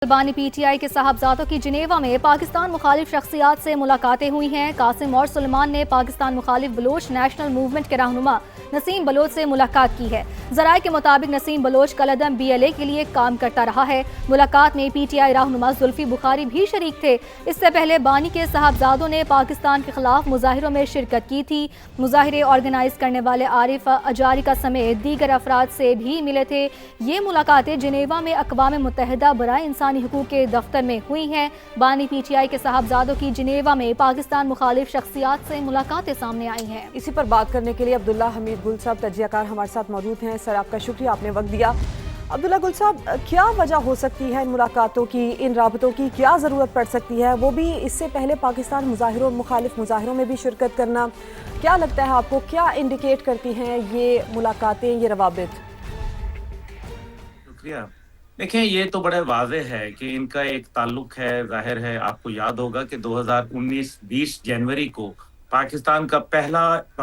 Taliban P T I کے صاحبزادوں کی Geneva میں پاکستان مخالف شخصیات سے ملاقاتیں ہوئی ہیں۔ قاسم اور سلیمان نے پاکستان مخالف بلوچ نیشنل موومنٹ کے رہنما نسیم بلوچ سے ملاقات کی ہے۔ ذرائع کے مطابق نسیم بلوچ کالعدم بی ایل اے کے لیے کام کرتا رہا ہے۔ ملاقات میں پی ٹی آئی رہنما زلفی بخاری بھی شریک تھے۔ اس سے پہلے بانی کے صاحبزادوں نے پاکستان کے خلاف مظاہروں میں شرکت کی تھی۔ مظاہرے آرگنائز کرنے والے عارف اجاری کا سمیت دیگر افراد سے بھی ملے تھے۔ یہ ملاقاتیں جنیوا میں اقوام متحدہ برائے انسانی حقوق کے دفتر میں ہوئی ہیں۔ بانی پی ٹی آئی کے صاحبزادوں کی جنیوا میں پاکستان مخالف شخصیات سے ملاقاتیں سامنے آئی ہیں۔ اسی پر بات کرنے کے لیے عبداللہ حمید گل صاحب تجزیہ کار ہمارے ساتھ موجود ہیں۔ سر، آپ کا شکریہ، آپ نے وقت دیا۔ عبداللہ گل صاحب، کیا وجہ ہو سکتی ہے ان ملاقاتوں کی، ان رابطوں کی کیا ضرورت پڑ سکتی ہے؟ وہ بھی اس سے پہلے پاکستان مظاہروں مخالف مظاہروں میں بھی شرکت کرنا، کیا لگتا ہے آپ کو، کیا انڈیکیٹ کرتی ہیں یہ ملاقاتیں، یہ روابط؟ شکریہ۔ دیکھیں، یہ تو بڑے واضح ہے کہ ان کا ایک تعلق ہے، ظاہر ہے۔ آپ کو یاد ہوگا کہ 2019 جنوری کو پاکستان کا پہلا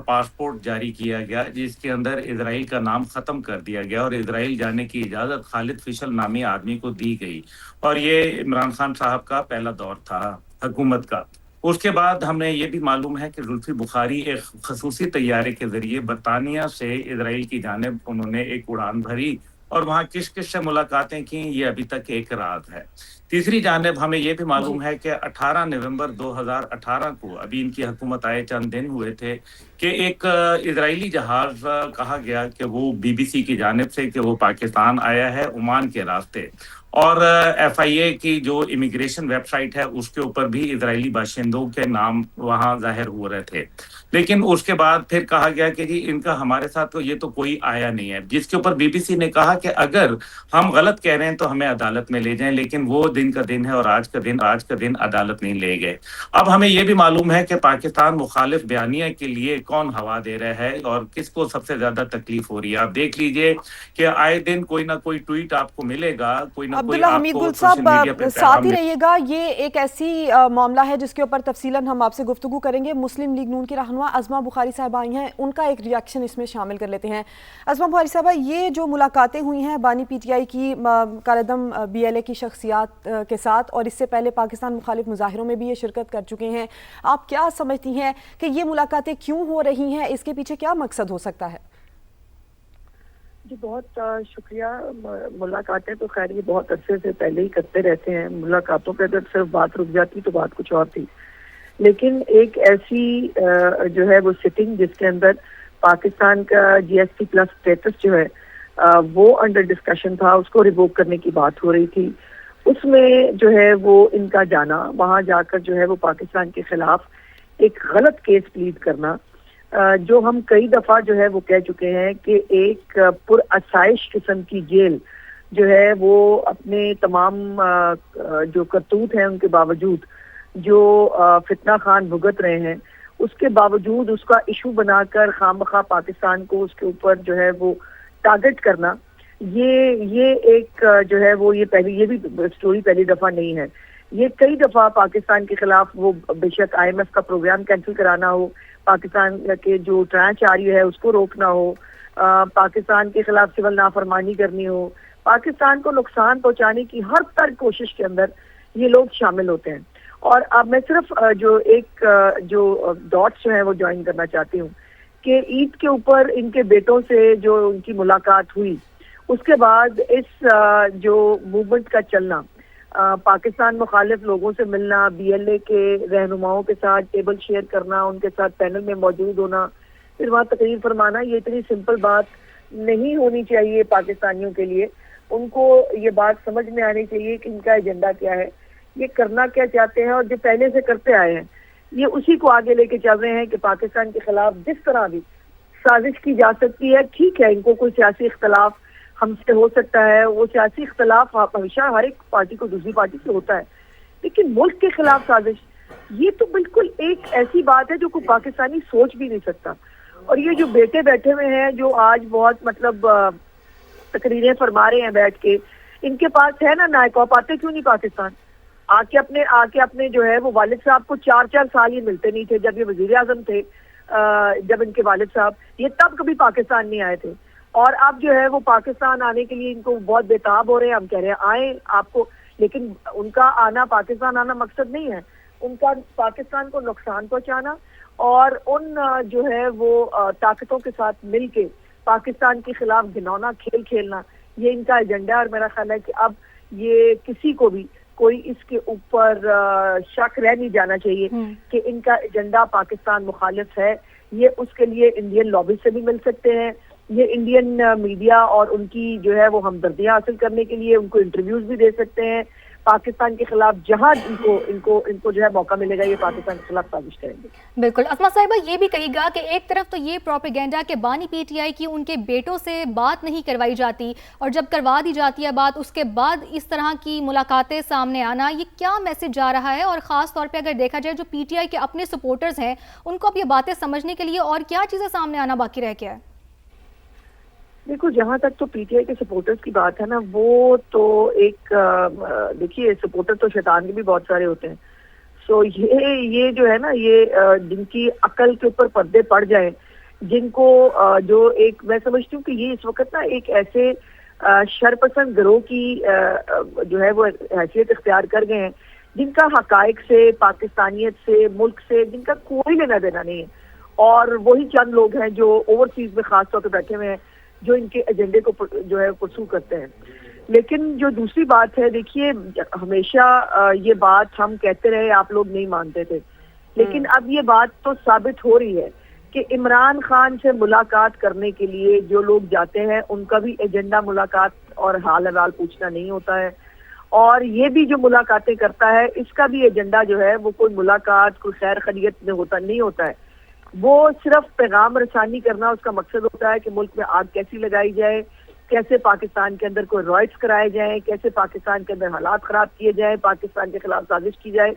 پاسپورٹ جاری کیا گیا، جس کے اندر اسرائیل کا نام ختم کر دیا گیا اور اسرائیل جانے کی اجازت خالد فشل نامی آدمی کو دی گئی، اور یہ عمران خان صاحب کا پہلا دور تھا حکومت کا۔ اس کے بعد ہمیں یہ بھی معلوم ہے کہ زلفی بخاری ایک خصوصی طیارے کے ذریعے برطانیہ سے اسرائیل کی جانب انہوں نے ایک اڑان بھری اور وہاں کس کس سے ملاقاتیں کی، یہ ابھی تک ایک راز ہے۔ تیسری جانب ہمیں یہ بھی معلوم ہے کہ 18 نومبر 2018 کو، ابھی ان کی حکومت آئے چند دن ہوئے تھے، کہ ایک اسرائیلی جہاز کہا گیا کہ وہ بی بی سی کی جانب سے کہ وہ پاکستان آیا ہے عمان کے راستے، اور ایف آئی اے کی جو امیگریشن ویب سائٹ ہے اس کے اوپر بھی اسرائیلی باشندوں کے نام وہاں ظاہر ہو رہے تھے۔ لیکن اس کے بعد پھر کہا گیا کہ جی ان کا ہمارے ساتھ تو یہ تو کوئی آیا نہیں ہے، جس کے اوپر بی بی سی نے کہا کہ اگر ہم غلط کہہ رہے ہیں تو ہمیں عدالت میں لے جائیں، لیکن وہ دن کا دن ہے اور آج کا دن عدالت نہیں لے گئے۔ اب ہمیں یہ بھی معلوم ہے کہ پاکستان مخالف بیانیہ کے لیے کون ہوا دے رہا ہے اور کس کو سب سے زیادہ تکلیف ہو رہی ہے۔ آپ دیکھ لیجئے کہ آئے دن کوئی نہ کوئی ٹویٹ آپ کو ملے گا، کوئی نہ کوئی عبداللہ آپ حمید کو گل سوشل میڈیا صاحب پہ ساتھ ہی رہیے گا، یہ ایک ایسی معاملہ ہے جس کے اوپر تفصیلاً ہم آپ سے گفتگو کریں گے۔ مسلم لیگ نون کی رہنما عظمہ بخاری صاحبہ آئی ہیں، ان کا ایک ریاکشن اس میں شامل کر لیتے ہیں۔ عظمہ بخاری صاحبہ، یہ جو ملاقاتیں ہوئی ہیں بانی پی ٹی آئی کی کالعدم بی ایل اے کی شخصیات کے ساتھ، اور اس سے پہلے پاکستان مخالف مظاہروں میں بھی یہ شرکت کر چکے ہیں، آپ کیا سمجھتی ہیں کہ یہ ملاقاتیں کیوں ہو رہی ہیں؟ اس کے پیچھے کیا مقصد ہو سکتا ہے؟ جی بہت شکریہ۔ ملاقاتیں تو خیر یہ بہت عرصے سے پہلے ہی کرتے رہتے ہیں۔ ملاقاتوں پہ اگر صرف بات رک جاتی تو بات کچھ اور تھی، لیکن ایک ایسی جو ہے وہ سٹنگ جس کے اندر پاکستان کا جی ایس ٹی پلس اسٹیٹس جو ہے وہ انڈر ڈسکشن تھا، اس کو ریووک کرنے کی بات ہو رہی تھی، اس میں جو ہے وہ ان کا جانا، وہاں جا کر جو ہے وہ پاکستان کے خلاف ایک غلط کیس پلیڈ کرنا، جو ہم کئی دفعہ جو ہے وہ کہہ چکے ہیں کہ ایک پر آسائش قسم کی جیل جو ہے وہ اپنے تمام جو کرتوت ہیں ان کے باوجود، جو فتنہ خان بھگت رہے ہیں اس کے باوجود اس کا ایشو بنا کر خواہ مخواہ پاکستان کو اس کے اوپر جو ہے وہ ٹارگٹ کرنا، یہ ایک جو ہے وہ یہ بھی سٹوری پہلی دفعہ نہیں ہے۔ یہ کئی دفعہ پاکستان کے خلاف، وہ بے شک آئی ایم ایف کا پروگرام کینسل کرانا ہو، پاکستان کے جو ٹرانچ آ رہی ہے اس کو روکنا ہو، پاکستان کے خلاف سول نافرمانی کرنی ہو، پاکستان کو نقصان پہنچانے کی ہر طرح کوشش کے اندر یہ لوگ شامل ہوتے ہیں۔ اور اب میں صرف جو ڈاٹس جو ہیں وہ جوائن کرنا چاہتی ہوں کہ عید کے اوپر ان کے بیٹوں سے جو ان کی ملاقات ہوئی، اس کے بعد اس جو موومنٹ کا چلنا، پاکستان مخالف لوگوں سے ملنا، بی ایل اے کے رہنماؤں کے ساتھ ٹیبل شیئر کرنا، ان کے ساتھ پینل میں موجود ہونا، پھر وہاں تقریر فرمانا، یہ اتنی سمپل بات نہیں ہونی چاہیے پاکستانیوں کے لیے۔ ان کو یہ بات سمجھ میں آنی چاہیے کہ ان کا ایجنڈا کیا ہے، یہ کرنا کیا چاہتے ہیں، اور جو پہلے سے کرتے آئے ہیں یہ اسی کو آگے لے کے چل رہے ہیں کہ پاکستان کے خلاف جس طرح بھی سازش کی جا سکتی ہے، ٹھیک ہے ان کو کوئی سیاسی اختلاف ہم سے ہو سکتا ہے، وہ سیاسی اختلاف ہمیشہ ہر ایک پارٹی کو دوسری پارٹی سے ہوتا ہے، لیکن ملک کے خلاف سازش یہ تو بالکل ایک ایسی بات ہے جو کوئی پاکستانی سوچ بھی نہیں سکتا۔ اور یہ جو بیٹے بیٹھے ہوئے ہیں جو آج بہت تقریریں فرما رہے ہیں بیٹھ کے، ان کے پاس ہے نا نائک، آپ آتے کیوں نہیں پاکستان؟ آ کے اپنے جو ہے وہ والد صاحب کو 4 سال یہ ملتے نہیں تھے جب یہ وزیر اعظم تھے، جب ان کے والد صاحب یہ تب کبھی پاکستان نہیں آئے تھے، اور اب جو ہے وہ پاکستان آنے کے لیے ان کو بہت بےتاب ہو رہے ہیں۔ ہم کہہ رہے ہیں آئیں، آپ کو لیکن ان کا آنا، پاکستان آنا مقصد نہیں ہے. ان کا پاکستان کو نقصان پہنچانا اور ان جو ہے وہ طاقتوں کے ساتھ مل کے پاکستان کے خلاف گھنونا کھیل کھیلنا، یہ ان کا ایجنڈا ہے. اور میرا خیال ہے کہ اب یہ کسی کو بھی کوئی اس کے اوپر شک رہ نہیں جانا چاہیے کہ ان کا ایجنڈا پاکستان مخالف ہے. یہ اس کے لیے انڈین لابی سے بھی مل سکتے ہیں، یہ انڈین میڈیا اور ان کی جو ہے وہ ہمدردیاں حاصل کرنے کے لیے ان کو انٹرویوز بھی دے سکتے ہیں. پاکستان کے خلاف جہاں ان کو جو ہے موقع ملے گا یہ پاکستان کے خلاف سازش کریں گے. بالکل. اسما صاحبہ یہ بھی کہی گا کہ ایک طرف تو یہ پروپیگنڈا کہ بانی پی ٹی آئی کی ان کے بیٹوں سے بات نہیں کروائی جاتی، اور جب کروا دی جاتی ہے بات اس کے بعد اس طرح کی ملاقاتیں سامنے آنا، یہ کیا میسج جا رہا ہے؟ اور خاص طور پہ اگر دیکھا جائے جو پی ٹی آئی کے اپنے سپورٹرز ہیں ان کو اب یہ باتیں سمجھنے کے لیے اور کیا چیزیں سامنے آنا باقی رہ گیا ہے؟ دیکھو جہاں تک تو پی ٹی آئی کے سپورٹرز کی بات ہے نا، وہ تو ایک دیکھیے سپورٹر تو شیطان کے بھی بہت سارے ہوتے ہیں. سو یہ جو ہے نا، یہ جن کی عقل کے اوپر پردے پڑ جائیں، جن کو جو ایک میں سمجھتی ہوں کہ یہ اس وقت نا ایک ایسے شرپسند گروہ کی جو ہے وہ حیثیت اختیار کر گئے ہیں جن کا حقائق سے، پاکستانیت سے، ملک سے جن کا کوئی لینا دینا نہیں ہے. اور وہی چند لوگ ہیں جو اوورسیز میں خاص طور پہ بیٹھے ہوئے ہیں جو ان کے ایجنڈے کو جو ہے پرسو کرتے ہیں. لیکن جو دوسری بات ہے، دیکھیے ہمیشہ یہ بات ہم کہتے رہے، آپ لوگ نہیں مانتے تھے، لیکن اب یہ بات تو ثابت ہو رہی ہے کہ عمران خان سے ملاقات کرنے کے لیے جو لوگ جاتے ہیں ان کا بھی ایجنڈا ملاقات اور حال احوال پوچھنا نہیں ہوتا ہے. اور یہ بھی جو ملاقاتیں کرتا ہے اس کا بھی ایجنڈا جو ہے وہ کوئی ملاقات، کوئی خیر خیریت میں نہیں ہوتا ہے. وہ صرف پیغام رسانی کرنا اس کا مقصد ہوتا ہے کہ ملک میں آگ کیسی لگائی جائے، کیسے پاکستان کے اندر کوئی رائٹس کرائے جائیں، کیسے پاکستان کے اندر حالات خراب کیے جائیں، پاکستان کے خلاف سازش کی جائے.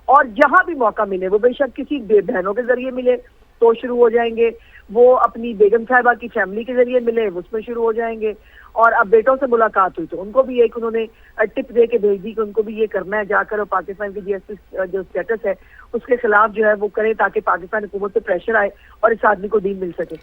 اور جہاں بھی موقع ملے، وہ بے شک کسی بہنوں کے ذریعے ملے تو شروع ہو جائیں گے، وہ اپنی بیگم صاحبہ کی فیملی کے ذریعے ملے اس میں شروع ہو جائیں گے. اور اب بیٹوں سے ملاقات ہوئی تو ان کو بھی ایک انہوں نے ٹپ دے کے بھیج دی کہ ان کو بھی یہ کرنا ہے جا کر، اور پاکستان کی جی ایس پی جو اسٹیٹس ہے اس کے خلاف جو ہے وہ کرے تاکہ پاکستان حکومت سے پریشر آئے اور اس آدمی کو دین مل سکے.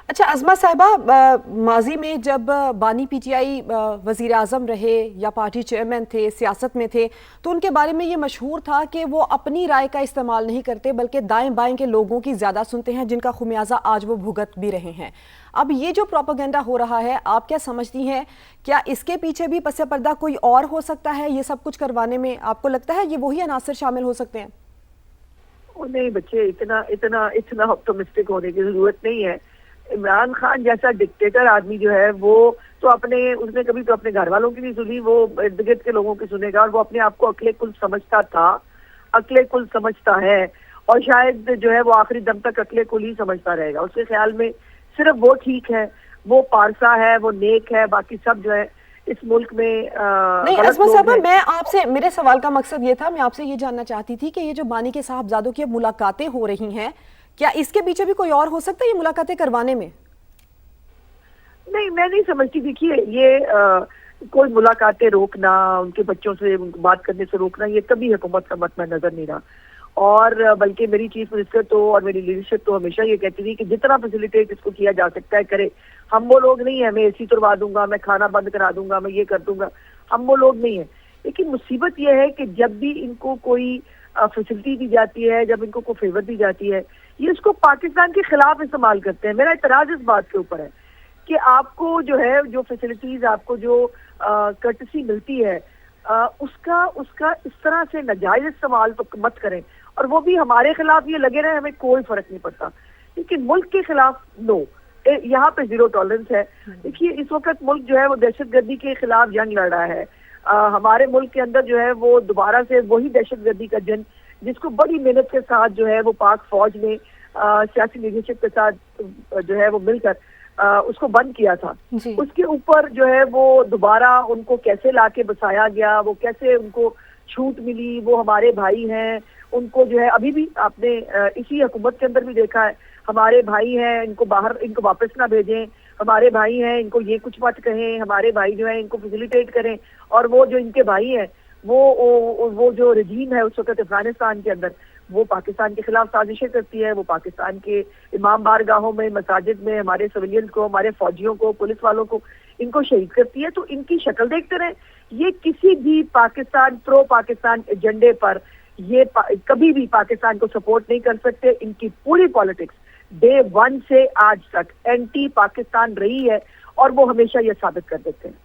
اچھا ازما صاحبہ، ماضی میں جب بانی پی ٹی آئی وزیر اعظم رہے یا پارٹی چیئرمین تھے، سیاست میں تھے، تو ان کے بارے میں یہ مشہور تھا کہ وہ اپنی رائے کا استعمال نہیں کرتے بلکہ دائیں بائیں کے لوگوں کی زیادہ سنتے ہیں، جن کا خمیازہ آج وہ بھگت بھی رہے ہیں. اب یہ جو پروپیگنڈا ہو رہا ہے، آپ کیا سمجھتی ہیں؟ کیا اس کے پیچھے بھی پس پردہ کوئی اور ہو سکتا ہے؟ یہ سب کچھ کروانے میں آپ کو لگتا ہے یہ وہی عناصر شامل ہو سکتے ہیں؟ نہیں بچے، اتنا آپٹمسٹک ہونے کی ضرورت نہیں ہے. عمران خان جیسا ڈکٹیٹر آدمی جو ہے وہ تو اس نے کبھی تو اپنے گھر والوں کی نہیں سنی، وہ ارد گرد کے لوگوں کی سنے گا. اور وہ اپنے آپ کو عقل کل سمجھتا تھا، عقل کل سمجھتا ہے، اور شاید جو ہے وہ آخری دم تک عقل کل ہی سمجھتا رہے گا. اس کے خیال میں صرف وہ ٹھیک ہے، وہ پارسا ہے، وہ نیک ہے، باقی سب جو ہے اس ملک میں نہیں. ازما صاحبہ، میں آپ سے، میرے سوال کا مقصد یہ تھا، میں آپ سے یہ جاننا چاہتی تھی کہ یہ جو بانی کے صاحبزادوں کی ملاقاتیں ہو رہی ہیں، کیا اس کے پیچھے بھی کوئی اور ہو سکتا ہے یہ ملاقاتیں کروانے میں؟ نہیں، میں نہیں سمجھتی. دیکھیے یہ کوئی ملاقاتیں روکنا، ان کے بچوں سے بات کرنے سے روکنا، یہ کبھی حکومت کا مطمع نظر نہیں رہا. اور بلکہ میری چیف منسٹر تو اور میری لیڈرشپ تو ہمیشہ یہ کہتی تھی کہ جتنا فیسیلیٹیٹ اس کو کیا جا سکتا ہے کرے. ہم وہ لوگ نہیں ہیں میں اے سی تروا دوں گا، میں کھانا بند کرا دوں گا، میں یہ کر دوں گا، ہم وہ لوگ نہیں ہیں. لیکن مصیبت یہ ہے کہ جب بھی ان کو کوئی فیسلٹی دی جاتی ہے، جب ان کو کوئی فیور دی جاتی ہے، یہ اس کو پاکستان کے خلاف استعمال کرتے ہیں. میرا اعتراض اس بات کے اوپر ہے کہ آپ کو جو ہے جو فیسلٹیز، آپ کو جو کرٹسی ملتی ہے، اس کا اس طرح سے ناجائز استعمال تو مت کریں. اور وہ بھی ہمارے خلاف یہ لگے رہے، ہمیں کوئی فرق نہیں پڑتا، لیکن ملک کے خلاف نو، یہاں پہ زیرو ٹالرنس ہے. دیکھیے اس وقت ملک جو ہے وہ دہشت گردی کے خلاف جنگ لڑ رہا ہے. ہمارے ملک کے اندر جو ہے وہ دوبارہ سے وہی دہشت گردی کا جنگ جس کو بڑی محنت کے ساتھ جو ہے وہ پاک فوج نے سیاسی لیڈرشپ کے ساتھ جو ہے وہ مل کر اس کو بند کیا تھا، اس کے اوپر جو ہے وہ دوبارہ ان کو کیسے لا کے بسایا گیا، وہ کیسے ان کو چھوٹ ملی. وہ ہمارے بھائی ہیں، ان کو جو ہے ابھی بھی آپ نے اسی حکومت کے اندر بھی دیکھا ہے، ہمارے بھائی ہیں، ان کو باہر، ان کو واپس نہ بھیجیں، ہمارے بھائی ہیں، ان کو یہ کچھ مت کہیں، ہمارے بھائی جو ہیں ان کو فیسیلیٹیٹ کریں. اور وہ جو ان کے بھائی ہیں، وہ جو رجیم ہے اس وقت افغانستان کے اندر، وہ پاکستان کے خلاف سازشیں کرتی ہے. وہ پاکستان کے امام بارگاہوں میں، مساجد میں ہمارے سویلینز کو، ہمارے فوجیوں کو، پولیس والوں کو ان کو شہید کرتی ہے تو ان کی شکل دیکھتے رہیں. یہ کسی بھی پاکستان پرو پاکستان ایجنڈے پر یہ کبھی بھی پاکستان کو سپورٹ نہیں کر سکتے. ان کی پوری پالیٹکس ڈے 1 سے آج تک اینٹی پاکستان رہی ہے اور وہ ہمیشہ یہ ثابت کر دیتے ہیں.